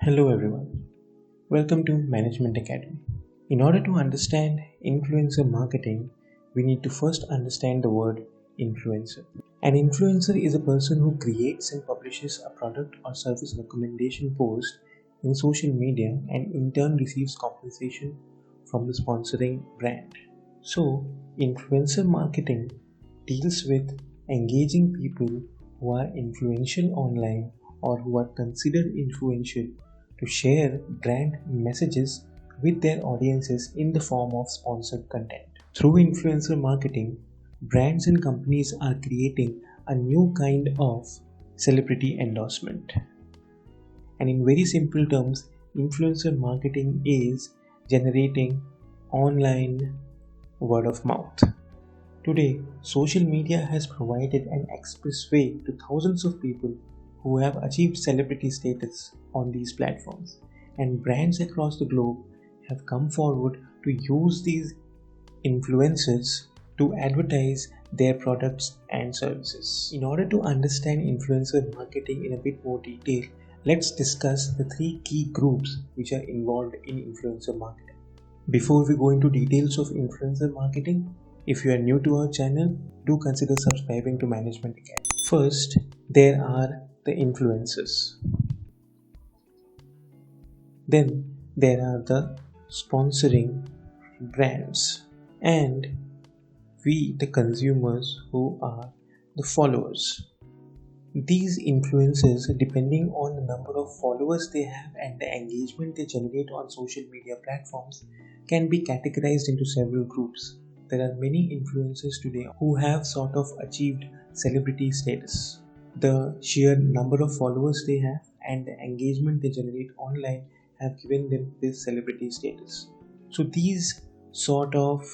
Hello everyone, welcome to Management Academy. In order to understand influencer marketing, we need to first understand the word influencer. An influencer is a person who creates and publishes a product or service recommendation post in social media and in turn receives compensation from the sponsoring brand. So, influencer marketing deals with engaging people who are influential online or who are considered influential to share brand messages with their audiences in the form of sponsored content. Through influencer marketing, brands and companies are creating a new kind of celebrity endorsement. And in very simple terms, influencer marketing is generating online word of mouth. Today, social media has provided an expressway to thousands of people who have achieved celebrity status on these platforms, and brands across the globe have come forward to use these influencers to advertise their products and services. In order to understand influencer marketing in a bit more detail, let's discuss the three key groups which are involved in influencer marketing. Before we go into details of influencer marketing, if you are new to our channel, do consider subscribing to Management Academy. First, there are the influencers. Then there are the sponsoring brands, and we, the consumers, who are the followers. These influencers, depending on the number of followers they have and the engagement they generate on social media platforms, can be categorized into several groups. There are many influencers today who have sort of achieved celebrity status. The sheer number of followers they have and the engagement they generate online have given them this celebrity status. So these sort of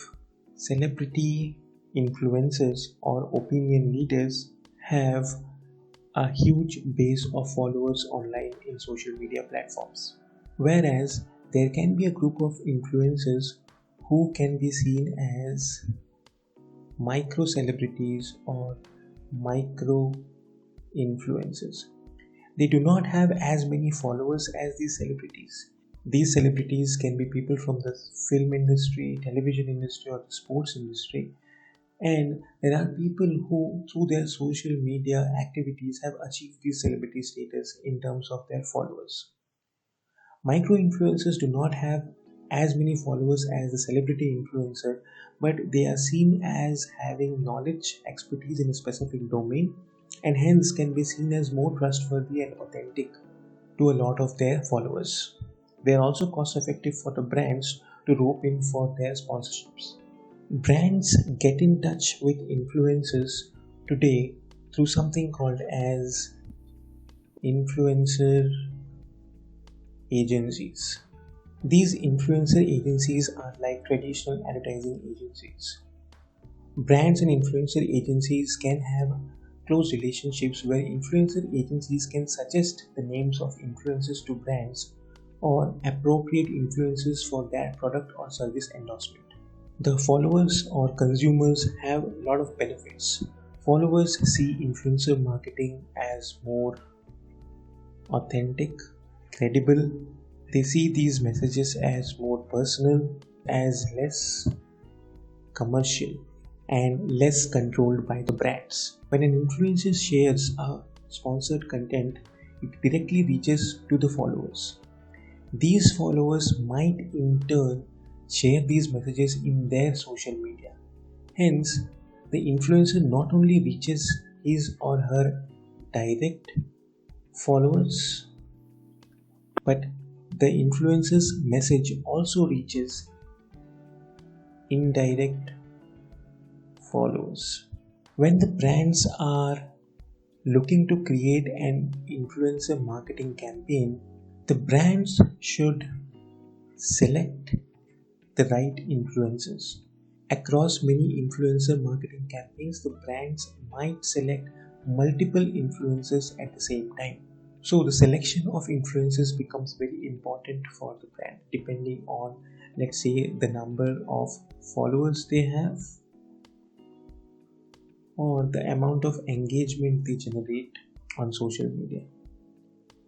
celebrity influencers or opinion leaders have a huge base of followers online in social media platforms. Whereas there can be a group of influencers who can be seen as micro celebrities or micro influencers. They do not have as many followers as these celebrities. These celebrities can be people from the film industry, television industry, or the sports industry. And there are people who, through their social media activities, have achieved this celebrity status in terms of their followers. Micro influencers do not have as many followers as the celebrity influencer, but they are seen as having knowledge, expertise in a specific domain, and hence can be seen as more trustworthy and authentic to a lot of their followers. They are also cost effective for the brands to rope in for their sponsorships. Brands get in touch with influencers today through something called as influencer agencies. These influencer agencies are like traditional advertising agencies. Brands and influencer agencies can have close relationships where influencer agencies can suggest the names of influencers to brands or appropriate influencers for their product or service endorsement. The followers or consumers have a lot of benefits. Followers see influencer marketing as more authentic, credible. They see these messages as more personal, as less commercial, and less controlled by the brands. When an influencer shares a sponsored content, it directly reaches to the followers. These followers might in turn share these messages in their social media. Hence, the influencer not only reaches his or her direct followers, but the influencer's message also reaches indirect followers. When the brands are looking to create an influencer marketing campaign, the brands should select the right influencers. Across many influencer marketing campaigns, the brands might select multiple influencers at the same time. So the selection of influencers becomes very important for the brand depending on, let's say, the number of followers they have or the amount of engagement they generate on social media.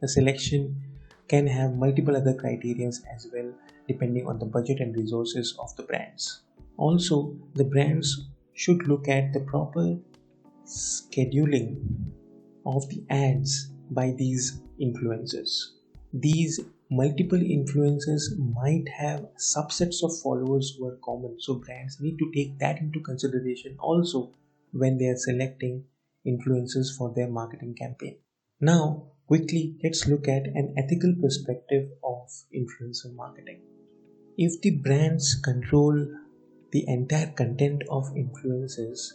The selection can have multiple other criterions as well, depending on the budget and resources of the brands. Also, the brands should look at the proper scheduling of the ads by these influencers. These multiple influencers might have subsets of followers who are common, so brands need to take that into consideration also when they are selecting influencers for their marketing campaign. Now, quickly, let's look at an ethical perspective of influencer marketing. If the brands control the entire content of influencers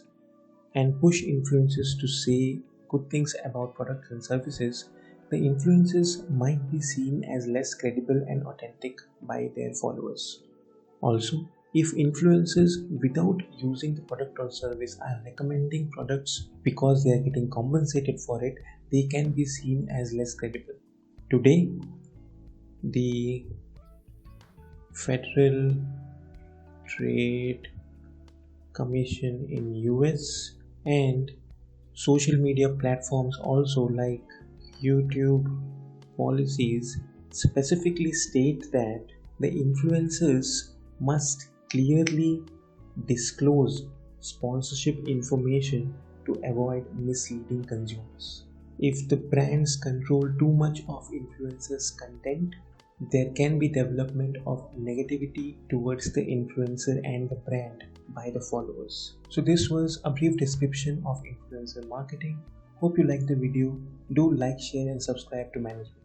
and push influencers to say good things about products and services, the influencers might be seen as less credible and authentic by their followers. Also, if influencers without using the product or service are recommending products because they are getting compensated for it, they can be seen as less credible. Today, the Federal Trade Commission in US and social media platforms also like YouTube policies specifically state that the influencers must clearly disclose sponsorship information to avoid misleading consumers. If the brands control too much of influencers' content, there can be development of negativity towards the influencer and the brand by the followers. So this was a brief description of influencer marketing. Hope you liked the video. Do like, share and subscribe to Management.